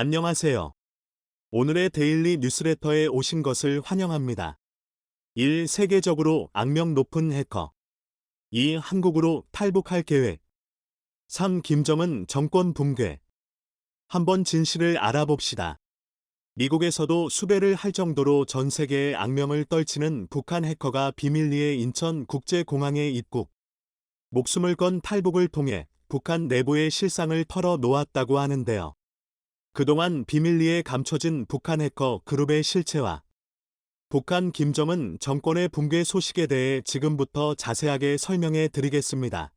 안녕하세요. 오늘의 데일리 뉴스레터에 오신 것을 환영합니다. 1. 세계적으로 악명 높은 해커. 2. 한국으로 탈북할 계획. 3. 김정은 정권 붕괴. 한번 진실을 알아봅시다. 미국에서도 수배를 할 정도로 전 세계의 악명을 떨치는 북한 해커가 비밀리에 인천국제공항에 입국. 목숨을 건 탈북을 통해 북한 내부의 실상을 털어 놓았다고 하는데요. 그동안 비밀리에 감춰진 북한 해커 그룹의 실체와 북한 김정은 정권의 붕괴 소식에 대해 지금부터 자세하게 설명해 드리겠습니다.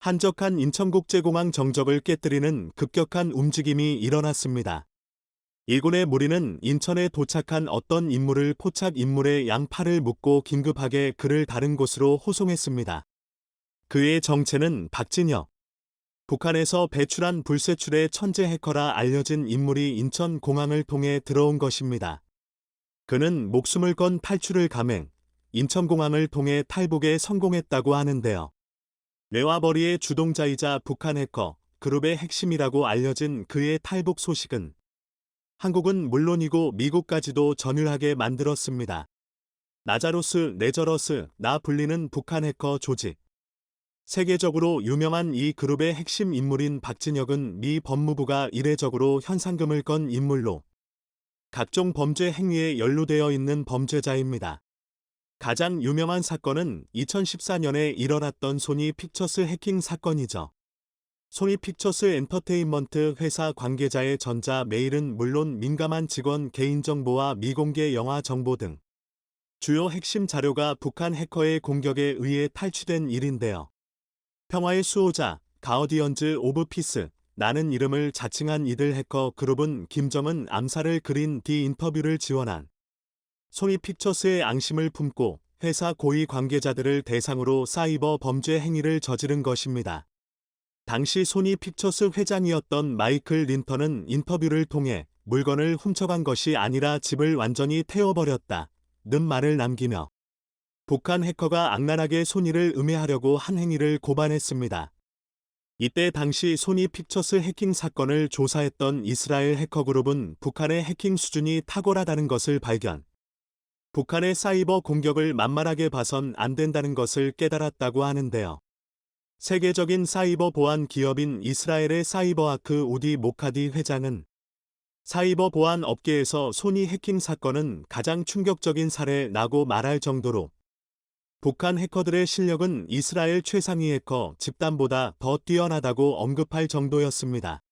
한적한 인천국제공항 정적을 깨뜨리는 급격한 움직임이 일어났습니다. 일군의 무리는 인천에 도착한 어떤 인물을 포착 인물의 양팔을 묶고 긴급하게 그를 다른 곳으로 호송했습니다. 그의 정체는 박진혁. 북한에서 배출한 불세출의 천재 해커라 알려진 인물이 인천공항을 통해 들어온 것입니다. 그는 목숨을 건 탈출을 감행, 인천공항을 통해 탈북에 성공했다고 하는데요. 뇌와벌이의 주동자이자 북한 해커 그룹의 핵심이라고 알려진 그의 탈북 소식은 한국은 물론이고 미국까지도 전율하게 만들었습니다. 나자로스, 네저러스, 나 불리는 북한 해커 조직. 세계적으로 유명한 이 그룹의 핵심 인물인 박진혁은 미 법무부가 이례적으로 현상금을 건 인물로 각종 범죄 행위에 연루되어 있는 범죄자입니다. 가장 유명한 사건은 2014년에 일어났던 소니 픽처스 해킹 사건이죠. 소니 픽처스 엔터테인먼트 회사 관계자의 전자 메일은 물론 민감한 직원 개인정보와 미공개 영화 정보 등 주요 핵심 자료가 북한 해커의 공격에 의해 탈취된 일인데요. 평화의 수호자, 가어디언즈 오브 피스, 나는 이름을 자칭한 이들 해커 그룹은 김정은 암살을 그린 디 인터뷰를 지원한 소니 픽처스의 앙심을 품고 회사 고위 관계자들을 대상으로 사이버 범죄 행위를 저지른 것입니다. 당시 소니 픽처스 회장이었던 마이클 린턴은 인터뷰를 통해 물건을 훔쳐간 것이 아니라 집을 완전히 태워버렸다 는 말을 남기며 북한 해커가 악랄하게 소니를 음해하려고 한 행위를 고발했습니다. 이때 당시 소니 픽처스 해킹 사건을 조사했던 이스라엘 해커그룹은 북한의 해킹 수준이 탁월하다는 것을 발견. 북한의 사이버 공격을 만만하게 봐선 안 된다는 것을 깨달았다고 하는데요. 세계적인 사이버 보안 기업인 이스라엘의 사이버아크 우디 모카디 회장은 사이버 보안 업계에서 소니 해킹 사건은 가장 충격적인 사례라고 말할 정도로 북한 해커들의 실력은 이스라엘 최상위 해커 집단보다 더 뛰어나다고 언급할 정도였습니다.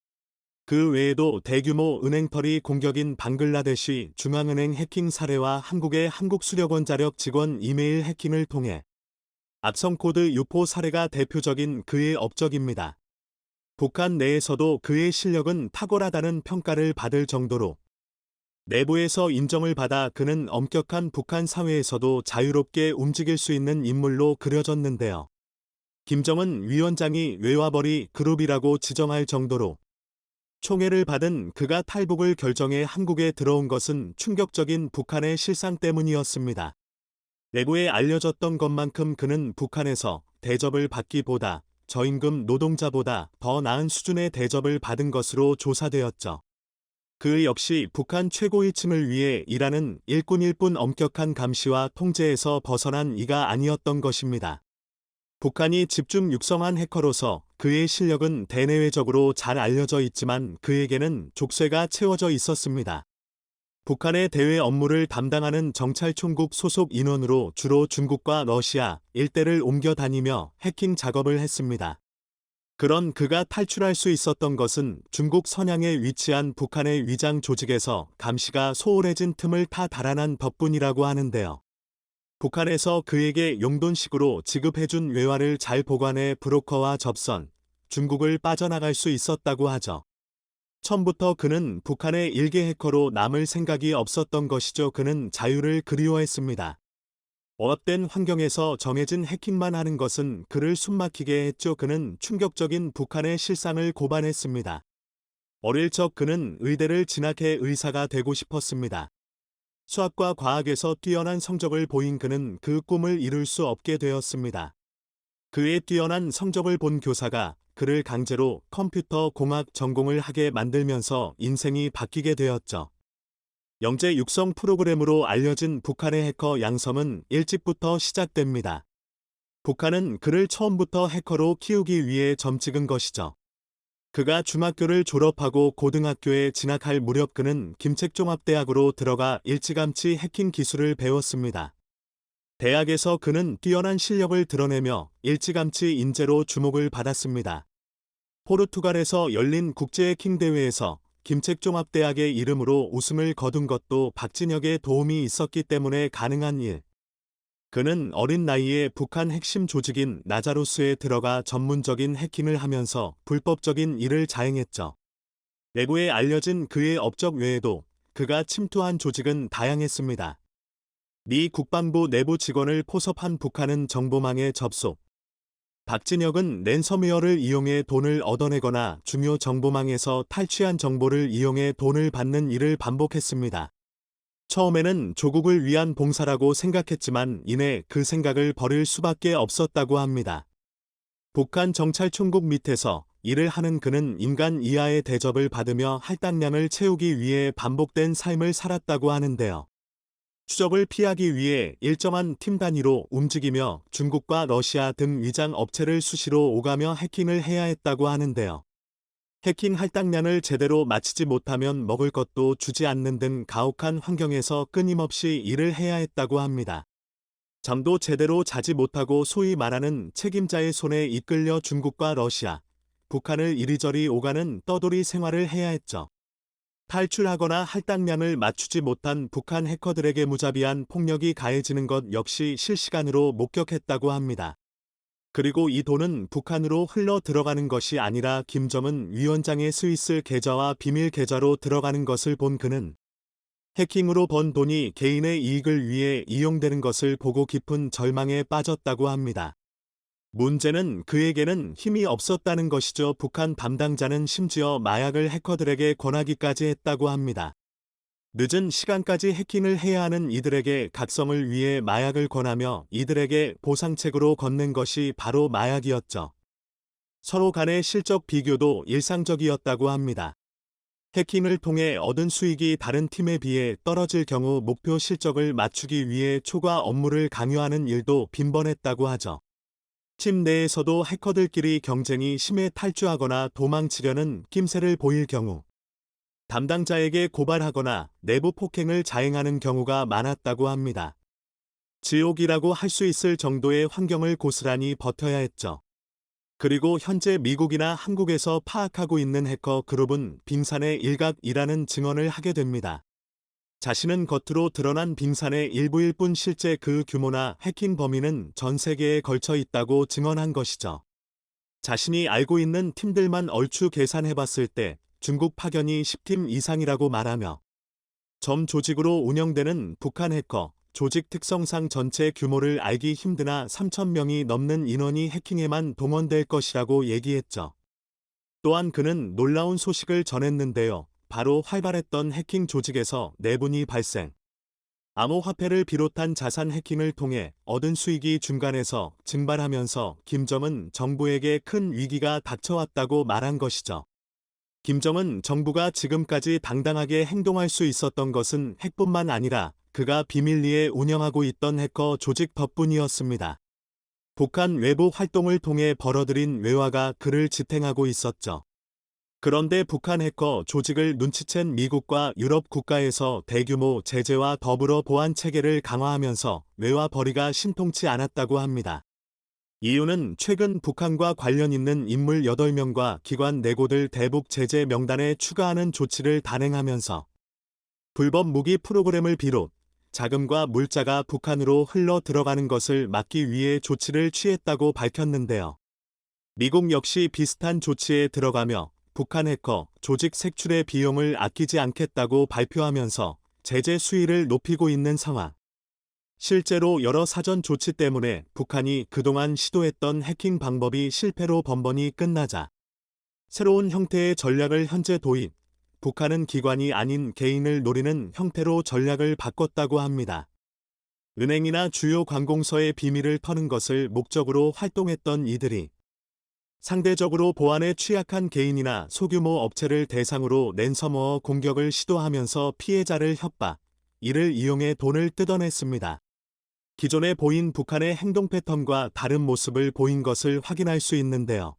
그 외에도 대규모 은행털이 공격인 방글라데시 중앙은행 해킹 사례와 한국의 한국수력원 자력 직원 이메일 해킹을 통해 악성코드 유포 사례가 대표적인 그의 업적입니다. 북한 내에서도 그의 실력은 탁월하다는 평가를 받을 정도로 내부에서 인정을 받아 그는 엄격한 북한 사회에서도 자유롭게 움직일 수 있는 인물로 그려졌는데요. 김정은 위원장이 뇌와벌이 그룹이라고 지정할 정도로 총애를 받은 그가 탈북을 결정해 한국에 들어온 것은 충격적인 북한의 실상 때문이었습니다. 내부에 알려졌던 것만큼 그는 북한에서 대접을 받기보다 저임금 노동자보다 더 나은 수준의 대접을 받은 것으로 조사되었죠. 그 역시 북한 최고위층을 위해 일하는 일꾼일 뿐 엄격한 감시와 통제에서 벗어난 이가 아니었던 것입니다. 북한이 집중 육성한 해커로서 그의 실력은 대내외적으로 잘 알려져 있지만 그에게는 족쇄가 채워져 있었습니다. 북한의 대외 업무를 담당하는 정찰총국 소속 인원으로 주로 중국과 러시아 일대를 옮겨 다니며 해킹 작업을 했습니다. 그런 그가 탈출할 수 있었던 것은 중국 선양에 위치한 북한의 위장 조직에서 감시가 소홀해진 틈을 타 달아난 덕분이라고 하는데요. 북한에서 그에게 용돈식으로 지급해준 외화를 잘 보관해 브로커와 접선, 중국을 빠져나갈 수 있었다고 하죠. 처음부터 그는 북한의 일개 해커로 남을 생각이 없었던 것이죠. 그는 자유를 그리워했습니다. 억압된 환경에서 정해진 해킹만 하는 것은 그를 숨막히게 했죠. 그는 충격적인 북한의 실상을 고발했습니다. 어릴 적 그는 의대를 진학해 의사가 되고 싶었습니다. 수학과 과학에서 뛰어난 성적을 보인 그는 그 꿈을 이룰 수 없게 되었습니다. 그의 뛰어난 성적을 본 교사가 그를 강제로 컴퓨터 공학 전공을 하게 만들면서 인생이 바뀌게 되었죠. 영재 육성 프로그램으로 알려진 북한의 해커 양섬은 일찍부터 시작됩니다. 북한은 그를 처음부터 해커로 키우기 위해 점찍은 것이죠. 그가 중학교를 졸업하고 고등학교에 진학할 무렵 그는 김책종합대학으로 들어가 일찌감치 해킹 기술을 배웠습니다. 대학에서 그는 뛰어난 실력을 드러내며 일찌감치 인재로 주목을 받았습니다. 포르투갈에서 열린 국제 해킹 대회에서 김책종합대학의 이름으로 우승을 거둔 것도 박진혁의 도움이 있었기 때문에 가능한 일. 그는 어린 나이에 북한 핵심 조직인 나자로스에 들어가 전문적인 해킹을 하면서 불법적인 일을 자행했죠. 내부에 알려진 그의 업적 외에도 그가 침투한 조직은 다양했습니다. 미 국방부 내부 직원을 포섭한 북한은 정보망에 접속. 박진혁은 랜섬웨어를 이용해 돈을 얻어내거나 중요 정보망에서 탈취한 정보를 이용해 돈을 받는 일을 반복했습니다. 처음에는 조국을 위한 봉사라고 생각했지만 이내 그 생각을 버릴 수밖에 없었다고 합니다. 북한 정찰총국 밑에서 일을 하는 그는 인간 이하의 대접을 받으며 할당량을 채우기 위해 반복된 삶을 살았다고 하는데요. 추적을 피하기 위해 일정한 팀 단위로 움직이며 중국과 러시아 등 위장 업체를 수시로 오가며 해킹을 해야 했다고 하는데요. 해킹 할당량을 제대로 마치지 못하면 먹을 것도 주지 않는 등 가혹한 환경에서 끊임없이 일을 해야 했다고 합니다. 잠도 제대로 자지 못하고 소위 말하는 책임자의 손에 이끌려 중국과 러시아, 북한을 이리저리 오가는 떠돌이 생활을 해야 했죠. 탈출하거나 할당량을 맞추지 못한 북한 해커들에게 무자비한 폭력이 가해지는 것 역시 실시간으로 목격했다고 합니다. 그리고 이 돈은 북한으로 흘러 들어가는 것이 아니라 김정은 위원장의 스위스 계좌와 비밀 계좌로 들어가는 것을 본 그는 해킹으로 번 돈이 개인의 이익을 위해 이용되는 것을 보고 깊은 절망에 빠졌다고 합니다. 문제는 그에게는 힘이 없었다는 것이죠. 북한 담당자는 심지어 마약을 해커들에게 권하기까지 했다고 합니다. 늦은 시간까지 해킹을 해야 하는 이들에게 각성을 위해 마약을 권하며 이들에게 보상책으로 건넨 것이 바로 마약이었죠. 서로 간의 실적 비교도 일상적이었다고 합니다. 해킹을 통해 얻은 수익이 다른 팀에 비해 떨어질 경우 목표 실적을 맞추기 위해 초과 업무를 강요하는 일도 빈번했다고 하죠. 팀 내에서도 해커들끼리 경쟁이 심해 탈주하거나 도망치려는 낌새를 보일 경우 담당자에게 고발하거나 내부 폭행을 자행하는 경우가 많았다고 합니다. 지옥이라고 할 수 있을 정도의 환경을 고스란히 버텨야 했죠. 그리고 현재 미국이나 한국에서 파악하고 있는 해커 그룹은 빙산의 일각이라는 증언을 하게 됩니다. 자신은 겉으로 드러난 빙산의 일부일 뿐 실제 그 규모나 해킹 범위는 전 세계에 걸쳐 있다고 증언한 것이죠. 자신이 알고 있는 팀들만 얼추 계산해봤을 때 중국 파견이 10팀 이상이라고 말하며 점 조직으로 운영되는 북한 해커 조직 특성상 전체 규모를 알기 힘드나 3,000명이 넘는 인원이 해킹에만 동원될 것이라고 얘기했죠. 또한 그는 놀라운 소식을 전했는데요. 바로 활발했던 해킹 조직에서 내분이 발생. 암호화폐를 비롯한 자산 해킹을 통해 얻은 수익이 중간에서 증발하면서 김정은 정부에게 큰 위기가 닥쳐왔다고 말한 것이죠. 김정은 정부가 지금까지 당당하게 행동할 수 있었던 것은 핵뿐만 아니라 그가 비밀리에 운영하고 있던 해커 조직 덕분이었습니다. 북한 외부 활동을 통해 벌어들인 외화가 그를 지탱하고 있었죠. 그런데 북한 해커 조직을 눈치챈 미국과 유럽 국가에서 대규모 제재와 더불어 보안 체계를 강화하면서 외화 벌이가 신통치 않았다고 합니다. 이유는 최근 북한과 관련 있는 인물 8명과 기관 4곳을 대북 제재 명단에 추가하는 조치를 단행하면서 불법 무기 프로그램을 비롯 자금과 물자가 북한으로 흘러 들어가는 것을 막기 위해 조치를 취했다고 밝혔는데요. 미국 역시 비슷한 조치에 들어가며 북한 해커 조직 색출의 비용을 아끼지 않겠다고 발표하면서 제재 수위를 높이고 있는 상황. 실제로 여러 사전 조치 때문에 북한이 그동안 시도했던 해킹 방법이 실패로 번번이 끝나자 새로운 형태의 전략을 현재 도입, 북한은 기관이 아닌 개인을 노리는 형태로 전략을 바꿨다고 합니다. 은행이나 주요 관공서의 비밀을 터는 것을 목적으로 활동했던 이들이 상대적으로 보안에 취약한 개인이나 소규모 업체를 대상으로 랜섬웨어 공격을 시도하면서 피해자를 협박, 이를 이용해 돈을 뜯어냈습니다. 기존에 보인 북한의 행동 패턴과 다른 모습을 보인 것을 확인할 수 있는데요.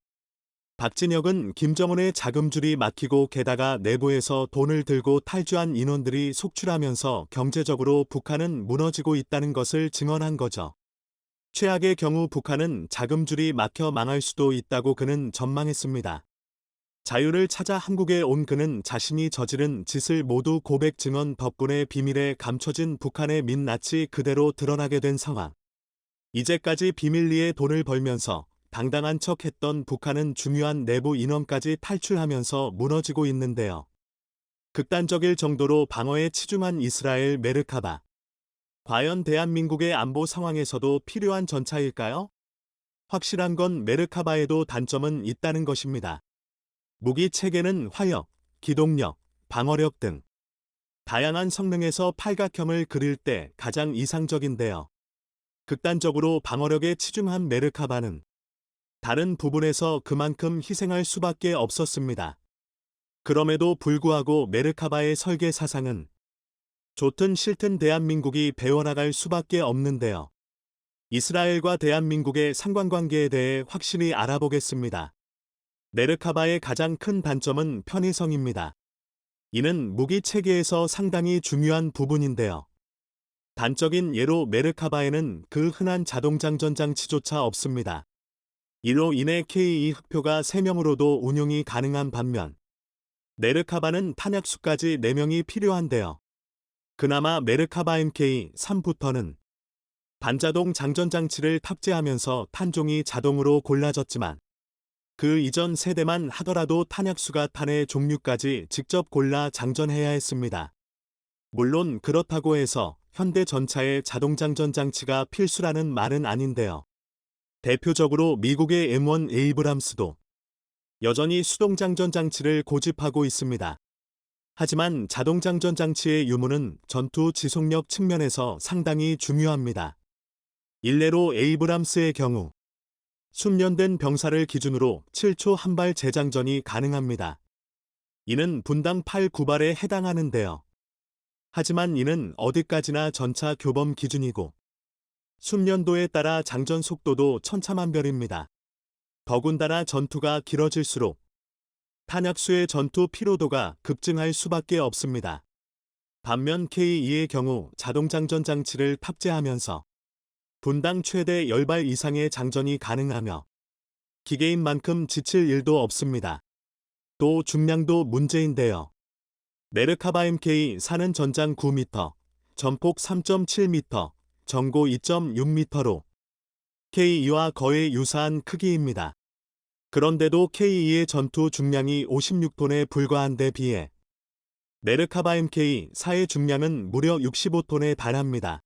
박진혁은 김정은의 자금줄이 막히고 게다가 내부에서 돈을 들고 탈주한 인원들이 속출하면서 경제적으로 북한은 무너지고 있다는 것을 증언한 거죠. 최악의 경우 북한은 자금줄이 막혀 망할 수도 있다고 그는 전망했습니다. 자유를 찾아 한국에 온 그는 자신이 저지른 짓을 모두 고백 증언 덕분에 비밀에 감춰진 북한의 민낯이 그대로 드러나게 된 상황. 이제까지 비밀리에 돈을 벌면서 당당한 척했던 북한은 중요한 내부 인원까지 탈출하면서 무너지고 있는데요. 극단적일 정도로 방어에 치중한 이스라엘 메르카바. 과연 대한민국의 안보 상황에서도 필요한 전차일까요? 확실한 건 메르카바에도 단점은 있다는 것입니다. 무기 체계는 화력, 기동력, 방어력 등 다양한 성능에서 팔각형을 그릴 때 가장 이상적인데요. 극단적으로 방어력에 치중한 메르카바는 다른 부분에서 그만큼 희생할 수밖에 없었습니다. 그럼에도 불구하고 메르카바의 설계 사상은 좋든 싫든 대한민국이 배워나갈 수밖에 없는데요. 이스라엘과 대한민국의 상관관계에 대해 확실히 알아보겠습니다. 메르카바의 가장 큰 단점은 편의성입니다. 이는 무기 체계에서 상당히 중요한 부분인데요. 단적인 예로 메르카바에는 그 흔한 자동장전 장치조차 없습니다. 이로 인해 K2 흑표가 3명으로도 운용이 가능한 반면 메르카바는 탄약수까지 4명이 필요한데요. 그나마 메르카바 MK3부터는 반자동 장전장치를 탑재하면서 탄종이 자동으로 골라졌지만 그 이전 세대만 하더라도 탄약수가 탄의 종류까지 직접 골라 장전해야 했습니다. 물론 그렇다고 해서 현대 전차에 자동장전 장치가 필수라는 말은 아닌데요. 대표적으로 미국의 M1 에이브람스도 여전히 수동장전 장치를 고집하고 있습니다. 하지만 자동장전 장치의 유무는 전투 지속력 측면에서 상당히 중요합니다. 일례로 에이브람스의 경우 숙련된 병사를 기준으로 7초 한 발 재장전이 가능합니다. 이는 분당 8-9발에 해당하는데요. 하지만 이는 어디까지나 전차 교범 기준이고 숙련도에 따라 장전 속도도 천차만별입니다. 더군다나 전투가 길어질수록 탄약수의 전투 피로도가 급증할 수밖에 없습니다. 반면 K2의 경우 자동장전 장치를 탑재하면서 분당 최대 10발 이상의 장전이 가능하며 기계인 만큼 지칠 일도 없습니다. 또 중량도 문제인데요. 메르카바 MK4는 전장 9m, 전폭 3.7m, 전고 2.6m로 K2와 거의 유사한 크기입니다. 그런데도 K2의 전투 중량이 56톤에 불과한 데 비해 메르카바 MK4의 중량은 무려 65톤에 달합니다.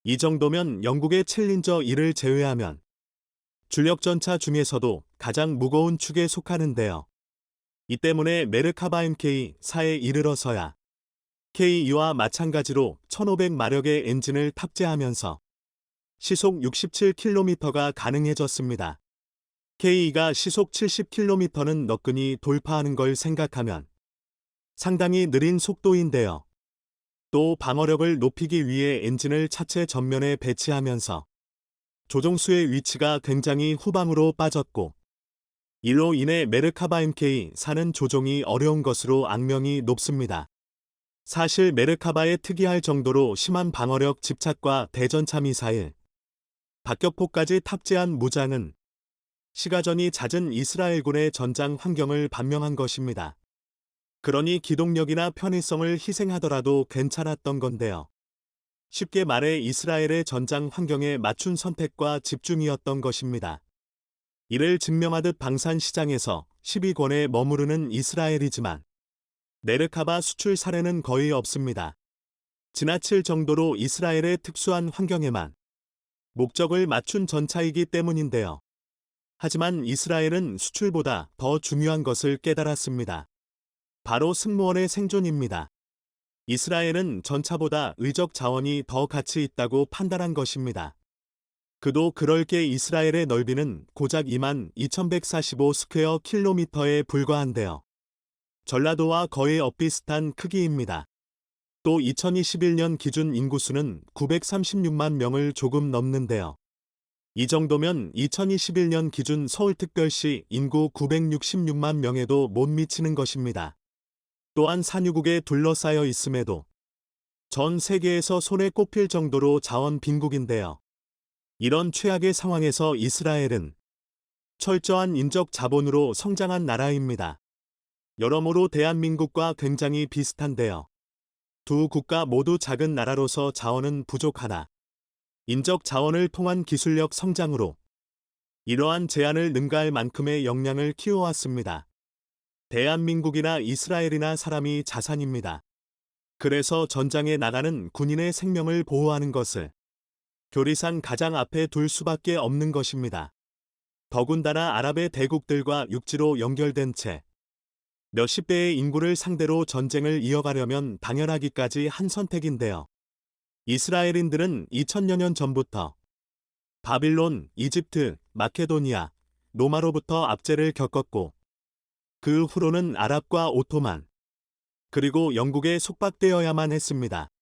이 정도면 영국의 챌린저 1을 제외하면 주력 전차 중에서도 가장 무거운 축에 속하는데요. 이 때문에 메르카바 MK4에 이르러서야 K2와 마찬가지로 1500마력의 엔진을 탑재하면서 시속 67km가 가능해졌습니다. K2가 시속 70km는 너끈히 돌파하는 걸 생각하면 상당히 느린 속도인데요. 또 방어력을 높이기 위해 엔진을 차체 전면에 배치하면서 조종수의 위치가 굉장히 후방으로 빠졌고 이로 인해 메르카바 MK4는 조종이 어려운 것으로 악명이 높습니다. 사실 메르카바에 특이할 정도로 심한 방어력 집착과 대전차 미사일, 박격포까지 탑재한 무장은 시가전이 잦은 이스라엘군의 전장 환경을 반영한 것입니다. 그러니 기동력이나 편의성을 희생하더라도 괜찮았던 건데요. 쉽게 말해 이스라엘의 전장 환경에 맞춘 선택과 집중이었던 것입니다. 이를 증명하듯 방산 시장에서 10위권에 머무르는 이스라엘이지만 메르카바 수출 사례는 거의 없습니다. 지나칠 정도로 이스라엘의 특수한 환경에만 목적을 맞춘 전차이기 때문인데요. 하지만 이스라엘은 수출보다 더 중요한 것을 깨달았습니다. 바로 승무원의 생존입니다. 이스라엘은 전차보다 의적 자원이 더 가치 있다고 판단한 것입니다. 그도 그럴 게 이스라엘의 넓이는 고작 22,145 스퀘어 킬로미터에 불과한데요. 전라도와 거의 엇비슷한 크기입니다. 또 2021년 기준 인구수는 936만 명을 조금 넘는데요. 이 정도면 2021년 기준 서울특별시 인구 966만 명에도 못 미치는 것입니다. 또한 산유국에 둘러싸여 있음에도 전 세계에서 손에 꼽힐 정도로 자원 빈국인데요. 이런 최악의 상황에서 이스라엘은 철저한 인적 자본으로 성장한 나라입니다. 여러모로 대한민국과 굉장히 비슷한데요. 두 국가 모두 작은 나라로서 자원은 부족하나 인적 자원을 통한 기술력 성장으로 이러한 제한을 능가할 만큼의 역량을 키워왔습니다. 대한민국이나 이스라엘이나 사람이 자산입니다. 그래서 전장에 나가는 군인의 생명을 보호하는 것을 교리상 가장 앞에 둘 수밖에 없는 것입니다. 더군다나 아랍의 대국들과 육지로 연결된 채 몇십 배의 인구를 상대로 전쟁을 이어가려면 당연하기까지 한 선택인데요. 이스라엘인들은 2000여 년 전부터 바빌론, 이집트, 마케도니아, 로마로부터 압제를 겪었고 그 후로는 아랍과 오토만, 그리고 영국에 속박되어야만 했습니다.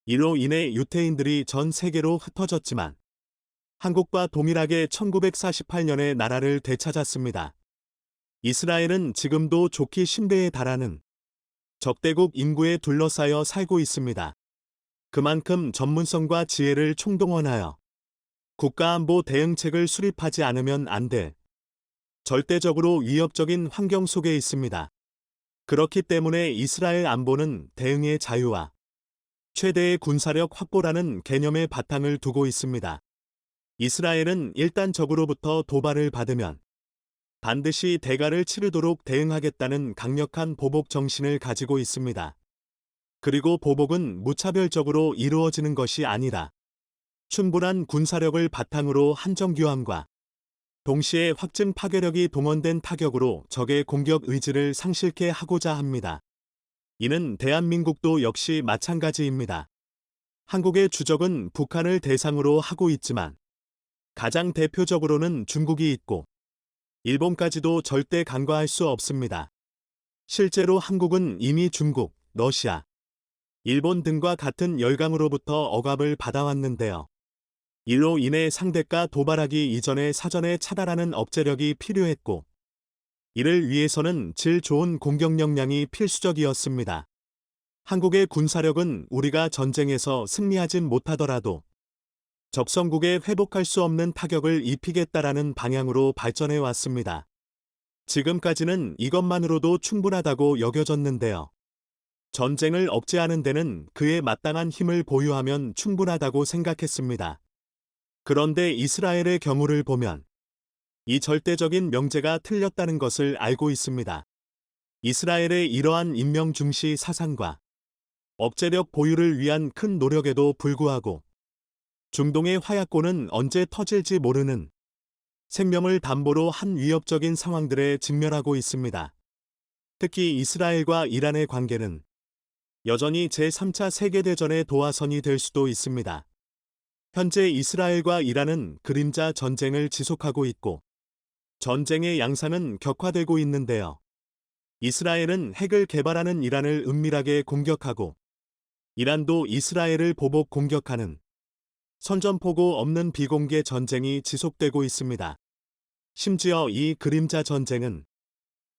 이로 인해 유태인들이 전 세계로 흩어졌지만 한국과 동일하게 1948년에 나라를 되찾았습니다. 이스라엘은 지금도 좋기 10배에 달하는 적대국 인구에 둘러싸여 살고 있습니다. 그만큼 전문성과 지혜를 총동원하여 국가안보 대응책을 수립하지 않으면 안 될 절대적으로 위협적인 환경 속에 있습니다. 그렇기 때문에 이스라엘 안보는 대응의 자유와 최대의 군사력 확보라는 개념의 바탕을 두고 있습니다. 이스라엘은 일단 적으로부터 도발을 받으면 반드시 대가를 치르도록 대응하겠다는 강력한 보복 정신을 가지고 있습니다. 그리고 보복은 무차별적으로 이루어지는 것이 아니라 충분한 군사력을 바탕으로 한정교함과 동시에 확증 파괴력이 동원된 타격으로 적의 공격 의지를 상실케 하고자 합니다. 이는 대한민국도 역시 마찬가지입니다. 한국의 주적은 북한을 대상으로 하고 있지만 가장 대표적으로는 중국이 있고 일본까지도 절대 간과할 수 없습니다. 실제로 한국은 이미 중국, 러시아, 일본 등과 같은 열강으로부터 억압을 받아왔는데요. 이로 인해 상대가 도발하기 이전에 사전에 차단하는 억제력이 필요했고 이를 위해서는 질 좋은 공격 역량이 필수적이었습니다. 한국의 군사력은 우리가 전쟁에서 승리하진 못하더라도 적성국에 회복할 수 없는 타격을 입히겠다라는 방향으로 발전해 왔습니다. 지금까지는 이것만으로도 충분하다고 여겨졌는데요. 전쟁을 억제하는 데는 그에 마땅한 힘을 보유하면 충분하다고 생각했습니다. 그런데 이스라엘의 경우를 보면 이 절대적인 명제가 틀렸다는 것을 알고 있습니다. 이스라엘의 이러한 인명 중시 사상과 억제력 보유를 위한 큰 노력에도 불구하고 중동의 화약고는 언제 터질지 모르는 생명을 담보로 한 위협적인 상황들에 직면하고 있습니다. 특히 이스라엘과 이란의 관계는 여전히 제3차 세계대전의 도화선이 될 수도 있습니다. 현재 이스라엘과 이란은 그림자 전쟁을 지속하고 있고 전쟁의 양상은 격화되고 있는데요. 이스라엘은 핵을 개발하는 이란을 은밀하게 공격하고 이란도 이스라엘을 보복 공격하는 선전포고 없는 비공개 전쟁이 지속되고 있습니다. 심지어 이 그림자 전쟁은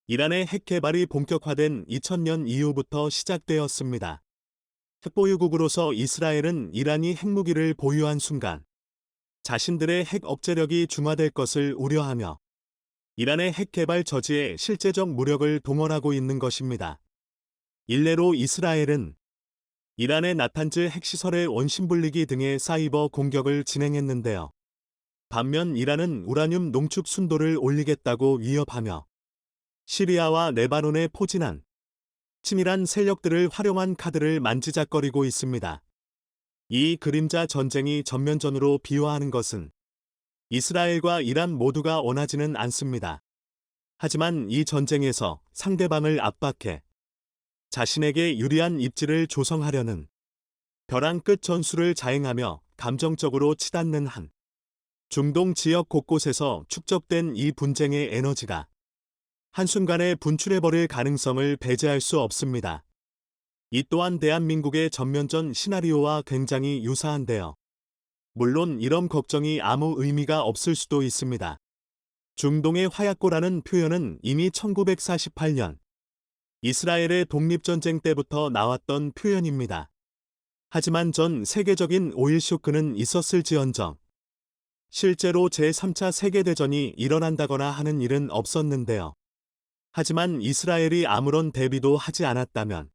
이란의 핵 개발이 본격화된 2000년 이후부터 시작되었습니다. 핵보유국으로서 이스라엘은 이란이 핵무기를 보유한 순간 자신들의 핵 억제력이 중화될 것을 우려하며 이란의 핵 개발 저지에 실제적 무력을 동원하고 있는 것입니다. 일례로 이스라엘은 이란의 나탄즈 핵시설의 원심분리기 등의 사이버 공격을 진행했는데요. 반면 이란은 우라늄 농축 순도를 올리겠다고 위협하며 시리아와 레바논에 포진한 치밀한 세력들을 활용한 카드를 만지작거리고 있습니다. 이 그림자 전쟁이 전면전으로 비화하는 것은 이스라엘과 이란 모두가 원하지는 않습니다. 하지만 이 전쟁에서 상대방을 압박해 자신에게 유리한 입지를 조성하려는 벼랑 끝 전술을 자행하며 감정적으로 치닫는 한 중동 지역 곳곳에서 축적된 이 분쟁의 에너지가 한순간에 분출해버릴 가능성을 배제할 수 없습니다. 이 또한 대한민국의 전면전 시나리오와 굉장히 유사한데요. 물론 이런 걱정이 아무 의미가 없을 수도 있습니다. 중동의 화약고라는 표현은 이미 1948년 이스라엘의 독립전쟁 때부터 나왔던 표현입니다. 하지만 전 세계적인 오일 쇼크는 있었을지언정 실제로 제3차 세계대전이 일어난다거나 하는 일은 없었는데요. 하지만 이스라엘이 아무런 대비도 하지 않았다면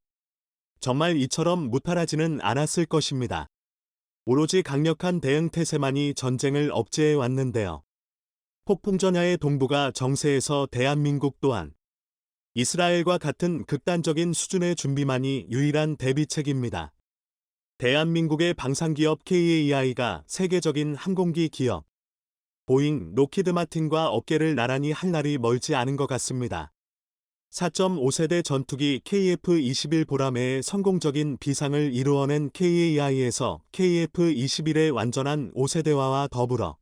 정말 이처럼 무탈하지는 않았을 것입니다. 오로지 강력한 대응 태세만이 전쟁을 억제해 왔는데요. 폭풍전야의 동부가 정세에서 대한민국 또한 이스라엘과 같은 극단적인 수준의 준비만이 유일한 대비책입니다. 대한민국의 방산기업 KAI가 세계적인 항공기 기업 보잉, 로키드 마틴과 어깨를 나란히 할 날이 멀지 않은 것 같습니다. 4.5세대 전투기 KF-21 보라매의 성공적인 비상을 이루어낸 KAI에서 KF-21의 완전한 5세대화와 더불어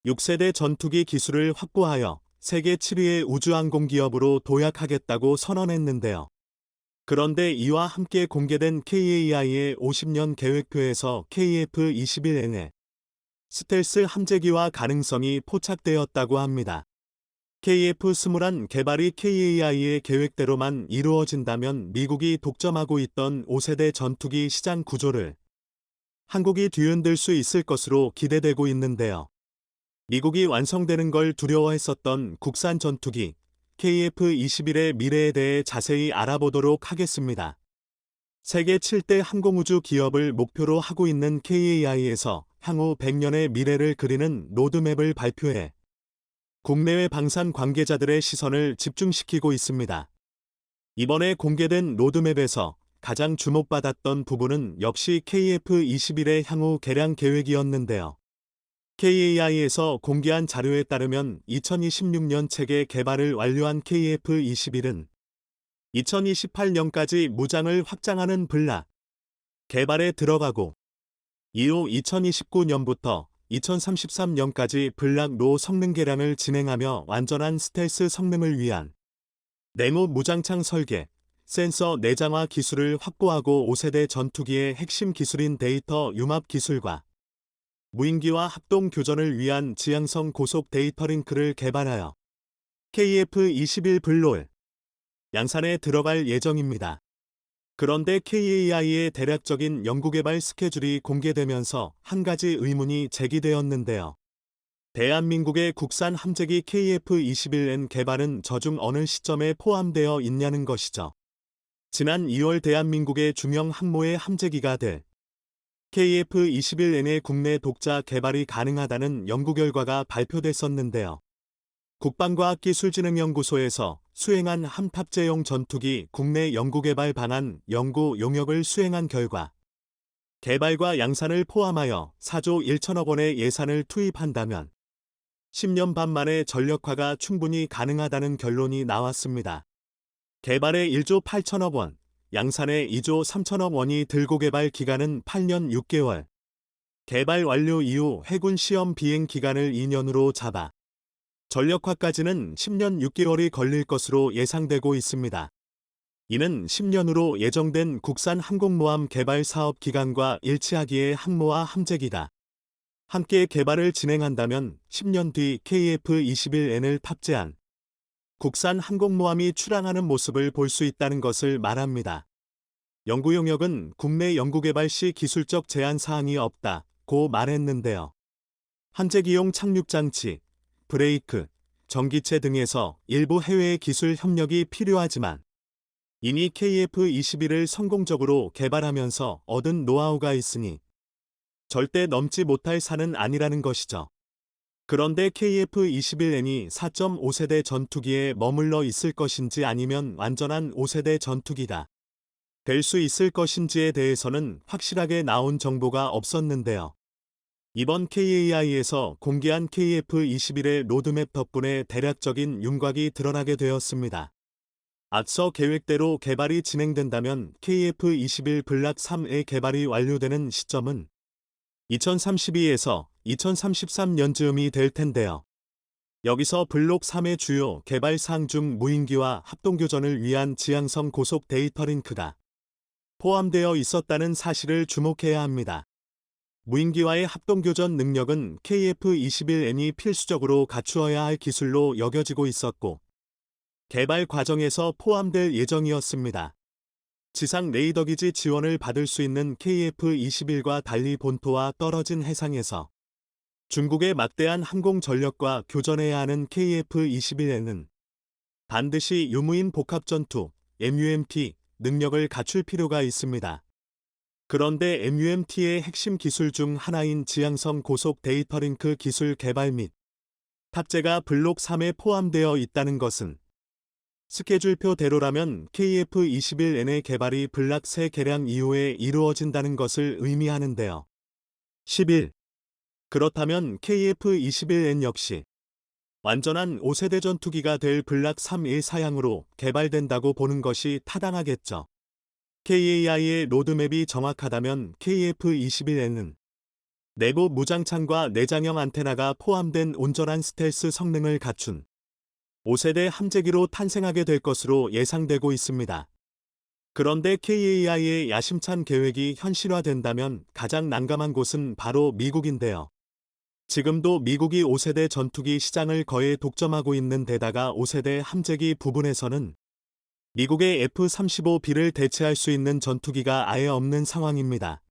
6세대 전투기 기술을 확보하여 세계 7위의 우주항공기업으로 도약하겠다고 선언했는데요. 그런데 이와 함께 공개된 KAI의 50년 계획표에서 KF-21N의 스텔스 함재기화 가능성이 포착되었다고 합니다. KF-21 개발이 KAI의 계획대로만 이루어진다면 미국이 독점하고 있던 5세대 전투기 시장 구조를 한국이 뒤흔들 수 있을 것으로 기대되고 있는데요. 미국이 완성되는 걸 두려워했었던 국산 전투기 KF-21의 미래에 대해 자세히 알아보도록 하겠습니다. 세계 7대 항공우주 기업을 목표로 하고 있는 KAI에서 향후 100년의 미래를 그리는 로드맵을 발표해 국내외 방산 관계자들의 시선을 집중시키고 있습니다. 이번에 공개된 로드맵에서 가장 주목받았던 부분은 역시 KF-21의 향후 개량 계획이었는데요. KAI에서 공개한 자료에 따르면 2026년 체계 개발을 완료한 KF-21은 2028년까지 무장을 확장하는 블락 개발에 들어가고 이후 2029년부터 2033년까지 블락-로 성능 개량을 진행하며 완전한 스텔스 성능을 위한 내무 무장창 설계, 센서 내장화 기술을 확보하고 5세대 전투기의 핵심 기술인 데이터 융합 기술과 무인기와 합동 교전을 위한 지향성 고속 데이터 링크를 개발하여 KF-21 블롤 양산에 들어갈 예정입니다. 그런데 KAI의 대략적인 연구개발 스케줄이 공개되면서 한 가지 의문이 제기되었는데요. 대한민국의 국산 함재기 KF-21N 개발은 저중 어느 시점에 포함되어 있냐는 것이죠. 지난 2월 대한민국의 중형 항모의 함재기가 될 KF-21N의 국내 독자 개발이 가능하다는 연구 결과가 발표됐었는데요. 국방과학기술진흥연구소에서 수행한 함탑재용 전투기 국내 연구개발 방안 연구 용역을 수행한 결과 개발과 양산을 포함하여 4조 1천억 원의 예산을 투입한다면 10년 반 만에 전력화가 충분히 가능하다는 결론이 나왔습니다. 개발에 1조 8천억 원, 양산에 2조 3천억 원이 들고 개발 기간은 8년 6개월, 개발 완료 이후 해군 시험 비행 기간을 2년으로 잡아 전력화까지는 10년 6개월이 걸릴 것으로 예상되고 있습니다. 이는 10년으로 예정된 국산 항공모함 개발 사업 기간과 일치하기에 항모와 함재기가 함께 개발을 진행한다면 10년 뒤 KF-21N을 탑재한 국산 항공모함이 출항하는 모습을 볼 수 있다는 것을 말합니다. 연구 용역은 국내 연구개발 시 기술적 제한 사항이 없다고 말했는데요. 함재기용 착륙장치, 브레이크, 전기체 등에서 일부 해외의 기술 협력이 필요하지만 이미 KF-21을 성공적으로 개발하면서 얻은 노하우가 있으니 절대 넘지 못할 산은 아니라는 것이죠. 그런데 KF-21N이 4.5세대 전투기에 머물러 있을 것인지 아니면 완전한 5세대 전투기가 될 수 있을 것인지에 대해서는 확실하게 나온 정보가 없었는데요. 이번 KAI에서 공개한 KF-21의 로드맵 덕분에 대략적인 윤곽이 드러나게 되었습니다. 앞서 계획대로 개발이 진행된다면 KF-21 블락 3의 개발이 완료되는 시점은 2032에서 2033년쯤이 될 텐데요. 여기서 블록 3의 주요 개발 사항 중 무인기와 합동교전을 위한 지향성 고속 데이터 링크가 포함되어 있었다는 사실을 주목해야 합니다. 무인기와의 합동교전 능력은 KF-21N이 필수적으로 갖추어야 할 기술로 여겨지고 있었고, 개발 과정에서 포함될 예정이었습니다. 지상 레이더기지 지원을 받을 수 있는 KF-21과 달리 본토와 떨어진 해상에서 중국의 막대한 항공 전력과 교전해야 하는 KF-21N은 반드시 유무인 복합전투 MUMT 능력을 갖출 필요가 있습니다. 그런데 MUMT의 핵심 기술 중 하나인 지향성 고속 데이터 링크 기술 개발 및 탑재가 블록 3에 포함되어 있다는 것은 스케줄표대로라면 KF-21N의 개발이 블록 3 개량 이후에 이루어진다는 것을 의미하는데요. 11. 그렇다면 KF-21N 역시 완전한 5세대 전투기가 될 블록 3의 사양으로 개발된다고 보는 것이 타당하겠죠. KAI의 로드맵이 정확하다면 KF-21N은 내부 무장창과 내장형 안테나가 포함된 온전한 스텔스 성능을 갖춘 5세대 함재기로 탄생하게 될 것으로 예상되고 있습니다. 그런데 KAI의 야심찬 계획이 현실화된다면 가장 난감한 곳은 바로 미국인데요. 지금도 미국이 5세대 전투기 시장을 거의 독점하고 있는 데다가 5세대 함재기 부분에서는 미국의 F-35B를 대체할 수 있는 전투기가 아예 없는 상황입니다.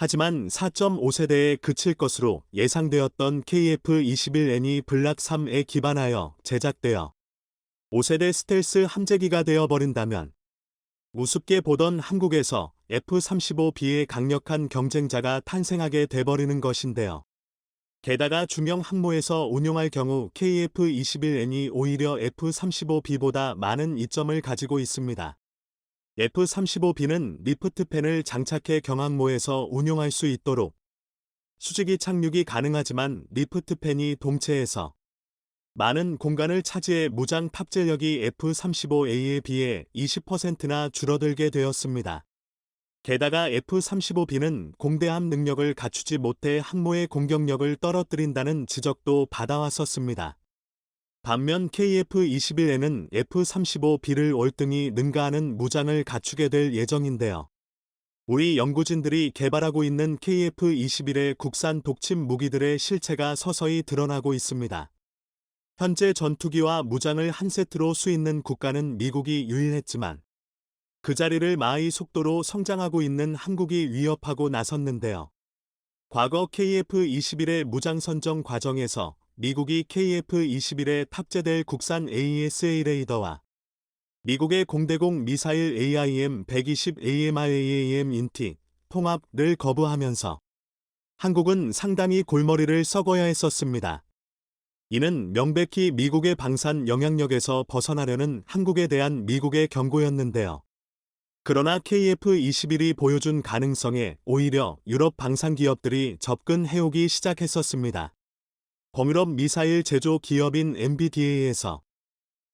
하지만 4.5세대에 그칠 것으로 예상되었던 KF-21N이 블록 3에 기반하여 제작되어 5세대 스텔스 함재기가 되어버린다면 우습게 보던 한국에서 F-35B의 강력한 경쟁자가 탄생하게 돼버리는 것인데요. 게다가 중형 항모에서 운용할 경우 KF-21N이 오히려 F-35B보다 많은 이점을 가지고 있습니다. F-35B는 리프트팬을 장착해 경항모에서 운용할 수 있도록 수직이 착륙이 가능하지만 리프트팬이 동체에서 많은 공간을 차지해 무장 탑재력이 F-35A에 비해 20%나 줄어들게 되었습니다. 게다가 F-35B는 공대함 능력을 갖추지 못해 항모의 공격력을 떨어뜨린다는 지적도 받아왔었습니다. 반면 KF-21N은 F-35B를 월등히 능가하는 무장을 갖추게 될 예정인데요. 우리 연구진들이 개발하고 있는 KF-21의 국산 독침 무기들의 실체가 서서히 드러나고 있습니다. 현재 전투기와 무장을 한 세트로 수입는 국가는 미국이 유일했지만 그 자리를 마의 속도로 성장하고 있는 한국이 위협하고 나섰는데요. 과거 KF-21의 무장 선정 과정에서 미국이 KF-21에 탑재될 국산 AESA 레이더와 미국의 공대공 미사일 AIM-120 AMRAAM 인티 통합을 거부하면서 한국은 상당히 골머리를 썩어야 했었습니다. 이는 명백히 미국의 방산 영향력에서 벗어나려는 한국에 대한 미국의 경고였는데요. 그러나 KF-21이 보여준 가능성에 오히려 유럽 방산 기업들이 접근해오기 시작했었습니다. 범유럽 미사일 제조 기업인 MBDA에서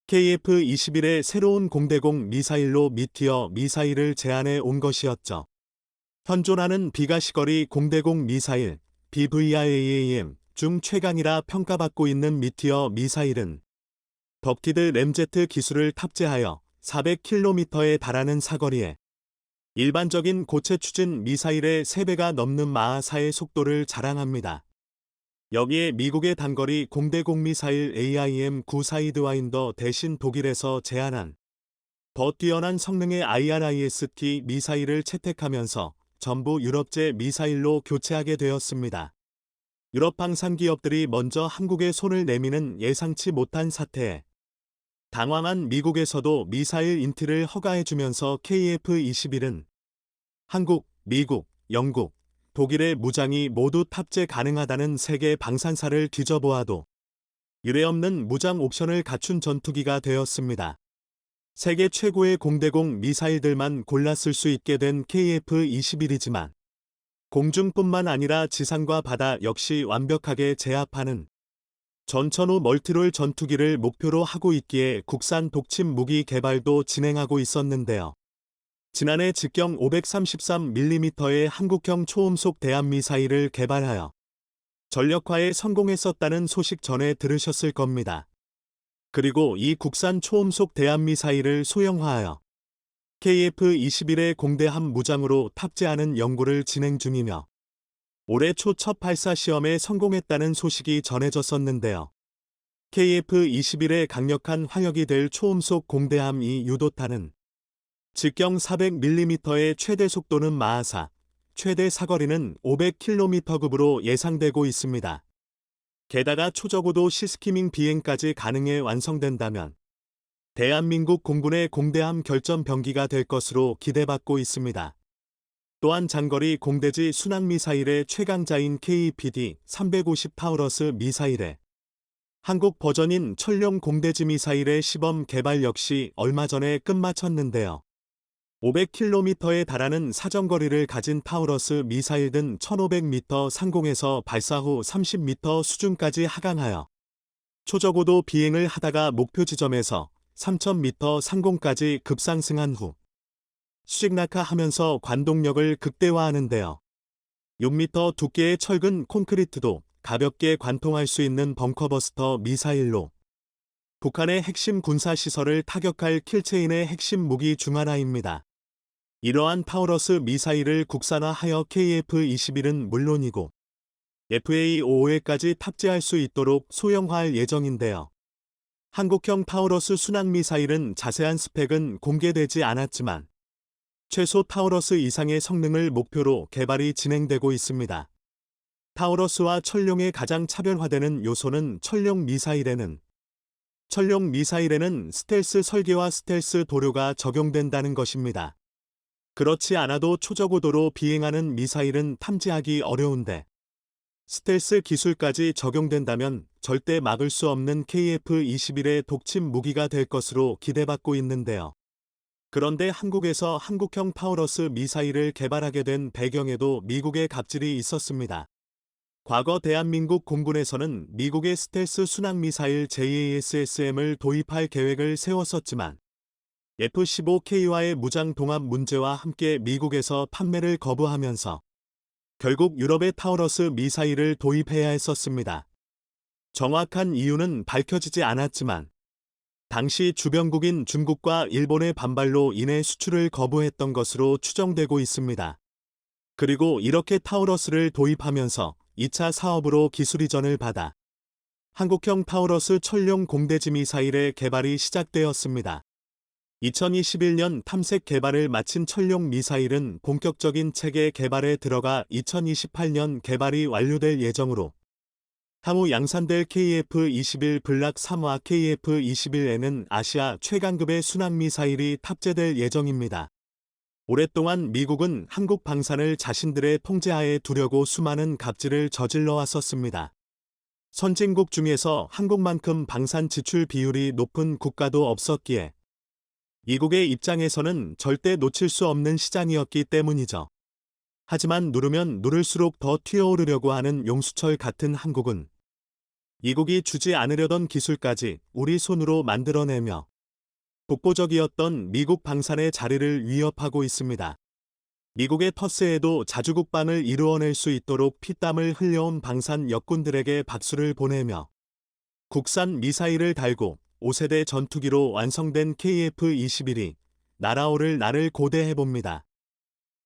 KF-21의 새로운 공대공 미사일로 미티어 미사일을 제안해 온 것이었죠. 현존하는 비가시거리 공대공 미사일 BVRAAM 중 최강이라 평가받고 있는 미티어 미사일은 덕티드 램제트 기술을 탑재하여 400km에 달하는 사거리에 일반적인 고체 추진 미사일의 3배가 넘는 마하4의 속도를 자랑합니다. 여기에 미국의 단거리 공대공 미사일 AIM-9 사이드와인더 대신 독일에서 제안한 더 뛰어난 성능의 IRIS-T 미사일을 채택하면서 전부 유럽제 미사일로 교체하게 되었습니다. 유럽 방산 기업들이 먼저 한국에 손을 내미는 예상치 못한 사태에 당황한 미국에서도 미사일 인티를 허가해주면서 KF-21은 한국, 미국, 영국, 독일의 무장이 모두 탑재 가능하다는 세계 방산사를 뒤져보아도 유례없는 무장 옵션을 갖춘 전투기가 되었습니다. 세계 최고의 공대공 미사일들만 골라 쓸 수 있게 된 KF-21이지만 공중뿐만 아니라 지상과 바다 역시 완벽하게 제압하는 전천후 멀티롤 전투기를 목표로 하고 있기에 국산 독침 무기 개발도 진행하고 있었는데요. 지난해 직경 533mm의 한국형 초음속 대함미사일을 개발하여 전력화에 성공했었다는 소식 전에 들으셨을 겁니다. 그리고 이 국산 초음속 대함미사일을 소형화하여 KF-21의 공대함 무장으로 탑재하는 연구를 진행 중이며 올해 초 첫 발사 시험에 성공했다는 소식이 전해졌었는데요. KF-21의 강력한 화력이 될 초음속 공대함 이 유도탄은 직경 400mm의 최대 속도는 마하4, 최대 사거리는 500km급으로 예상되고 있습니다. 게다가 초저고도 시스키밍 비행까지 가능해 완성된다면 대한민국 공군의 공대함 결전 병기가 될 것으로 기대받고 있습니다. 또한 장거리 공대지 순항미사일의 최강자인 KPD-350 타우러스 미사일의 한국 버전인 천룡 공대지 미사일의 시범 개발 역시 얼마 전에 끝마쳤는데요. 500km에 달하는 사정거리를 가진 타우러스 미사일 등 1500m 상공에서 발사 후 30m 수준까지 하강하여 초저고도 비행을 하다가 목표 지점에서 3000m 상공까지 급상승한 후 수직 낙하하면서 관동력을 극대화하는데요. 6m 두께의 철근 콘크리트도 가볍게 관통할 수 있는 벙커버스터 미사일로 북한의 핵심 군사시설을 타격할 킬체인의 핵심 무기 중 하나입니다. 이러한 타우러스 미사일을 국산화하여 KF-21은 물론이고 FA-55에까지 탑재할 수 있도록 소형화할 예정인데요. 한국형 타우러스 순항미사일은 자세한 스펙은 공개되지 않았지만 최소 타우러스 이상의 성능을 목표로 개발이 진행되고 있습니다. 타우러스와 천룡의 가장 차별화되는 요소는 천룡 미사일에는 스텔스 설계와 스텔스 도료가 적용된다는 것입니다. 그렇지 않아도 초저고도로 비행하는 미사일은 탐지하기 어려운데 스텔스 기술까지 적용된다면 절대 막을 수 없는 KF-21의 독침 무기가 될 것으로 기대받고 있는데요. 그런데 한국에서 한국형 타우러스 미사일을 개발하게 된 배경에도 미국의 갑질이 있었습니다. 과거 대한민국 공군에서는 미국의 스텔스 순항미사일 JASSM을 도입할 계획을 세웠었지만 F-15K와의 무장 동합 문제와 함께 미국에서 판매를 거부하면서 결국 유럽의 타우러스 미사일을 도입해야 했었습니다. 정확한 이유는 밝혀지지 않았지만 당시 주변국인 중국과 일본의 반발로 인해 수출을 거부했던 것으로 추정되고 있습니다. 그리고 이렇게 타우러스를 도입하면서 2차 사업으로 기술 이전을 받아 한국형 타우러스 천룡 공대지 미사일의 개발이 시작되었습니다. 2021년 탐색 개발을 마친 천룡 미사일은 본격적인 체계 개발에 들어가 2028년 개발이 완료될 예정으로 향후 양산될 KF-21 블락 3화 KF-21에는 아시아 최강급의 순항미사일이 탑재될 예정입니다. 오랫동안 미국은 한국 방산을 자신들의 통제하에 두려고 수많은 갑질을 저질러 왔었습니다. 선진국 중에서 한국만큼 방산 지출 비율이 높은 국가도 없었기에 미국의 입장에서는 절대 놓칠 수 없는 시장이었기 때문이죠. 하지만 누르면 누를수록 더 튀어오르려고 하는 용수철 같은 한국은 미국이 주지 않으려던 기술까지 우리 손으로 만들어내며 독보적이었던 미국 방산의 자리를 위협하고 있습니다. 미국의 터스에도 자주국방을 이루어낼 수 있도록 피땀을 흘려온 방산 역군들에게 박수를 보내며 국산 미사일을 달고 5세대 전투기로 완성된 KF-21이 날아오를 날을 고대해봅니다.